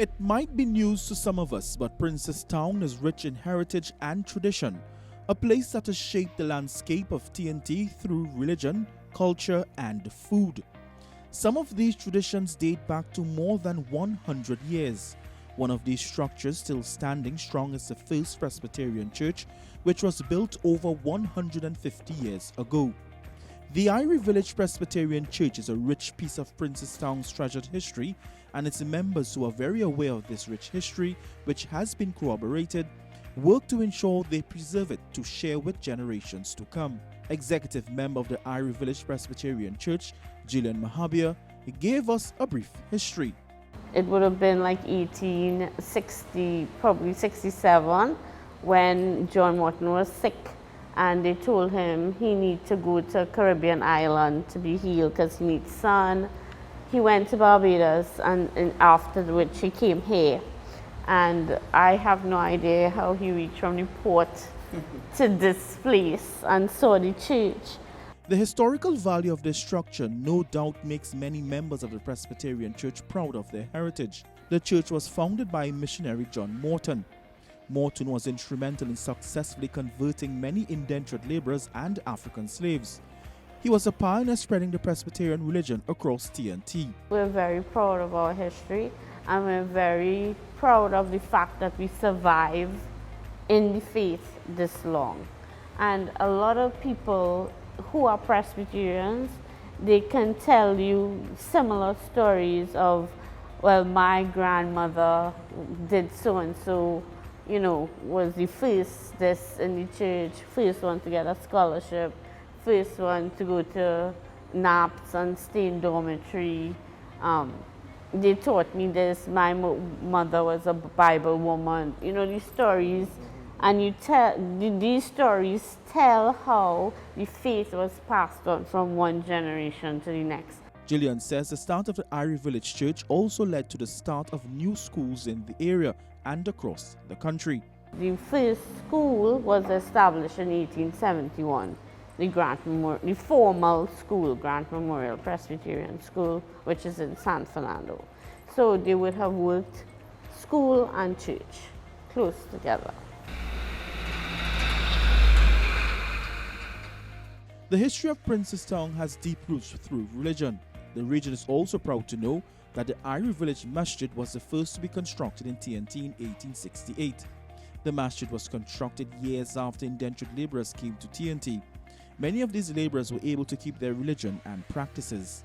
It might be news to some of us, but Princestown is rich in heritage and tradition, a place that has shaped the landscape of TNT through religion, culture, and food. Some of these traditions date back to more than 100 years. One of these structures still standing strong is the First Presbyterian Church, which was built over 150 years ago. The Iere Village Presbyterian Church is a rich piece of Princestown's treasured history, and its members, who are very aware of this rich history, which has been corroborated, work to ensure they preserve it to share with generations to come. Executive member of the Iere Village Presbyterian Church, Gillian Mahabir, gave us a brief history. It would have been like 1860, probably 67, when John Morton was sick, and they told him he needed to go to a Caribbean island to be healed because he needs sun. He went to Barbados, and after which he came here. And I have no idea how he reached from the port to this place and saw the church. The historical value of this structure no doubt makes many members of the Presbyterian Church proud of their heritage. The church was founded by missionary John Morton. Morton was instrumental in successfully converting many indentured laborers and African slaves. He was a pioneer spreading the Presbyterian religion across TNT. We're very proud of our history, and we're very proud of the fact that we survive in the faith this long. And a lot of people who are Presbyterians, they can tell you similar stories of, well, my grandmother did so and so, you know, was the first this in the church, first one to get a scholarship, first one to go to NAPS and stay in dormitory. They taught me this, my mother was a Bible woman. You know, these stories, and these stories tell how the faith was passed on from one generation to the next. Gillian says the start of the Iere Village Church also led to the start of new schools in the area and across the country. The first school was established in 1871, the formal school, Grant Memorial Presbyterian School, which is in San Fernando. So they would have worked school and church close together. The history of Princestown has deep roots through religion. The region is also proud to know that the Iere Village Masjid was the first to be constructed in TNT in 1868. The masjid was constructed years after indentured laborers came to TNT. Many of these laborers were able to keep their religion and practices.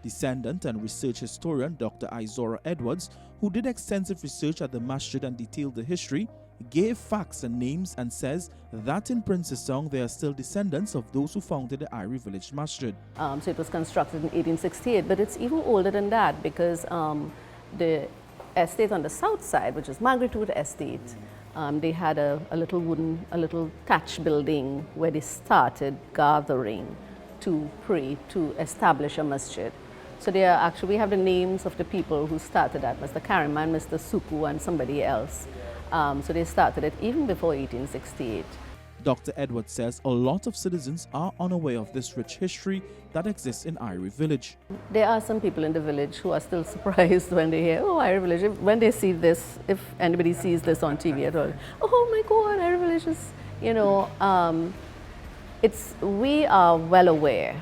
Descendant and research historian Dr. Izora Edwards, who did extensive research at the masjid and detailed the history, gave facts and names and says that in Princestown there are still descendants of those who founded the Iere Village Masjid. So it was constructed in 1868, but it's even older than that because the estate on the south side, which is Magnitude Estate, they had a little thatch building where they started gathering to pray, to establish a masjid. So they are actually, we have the names of the people who started that, Mr. Kariman, Mr. Suku, and somebody else. So they started it even before 1868. Dr. Edwards says a lot of citizens are unaware of this rich history that exists in Iere Village. There are some people in the village who are still surprised when they hear, oh, Iere Village, when they see this, if anybody sees this on TV at all, oh my God, Iere Village is, you know, we are well aware.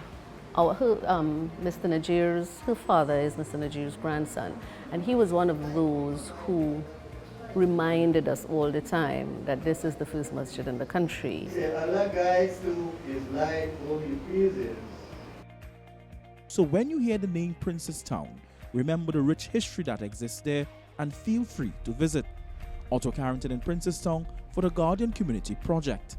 Mr. Najir's, her father is Mr. Najir's grandson, and he was one of those who reminded us all the time that this is the first masjid in the country. So when you hear the name Princestown, remember the rich history that exists there and feel free to visit. Otto Carrington in Princestown for the Guardian Community Project.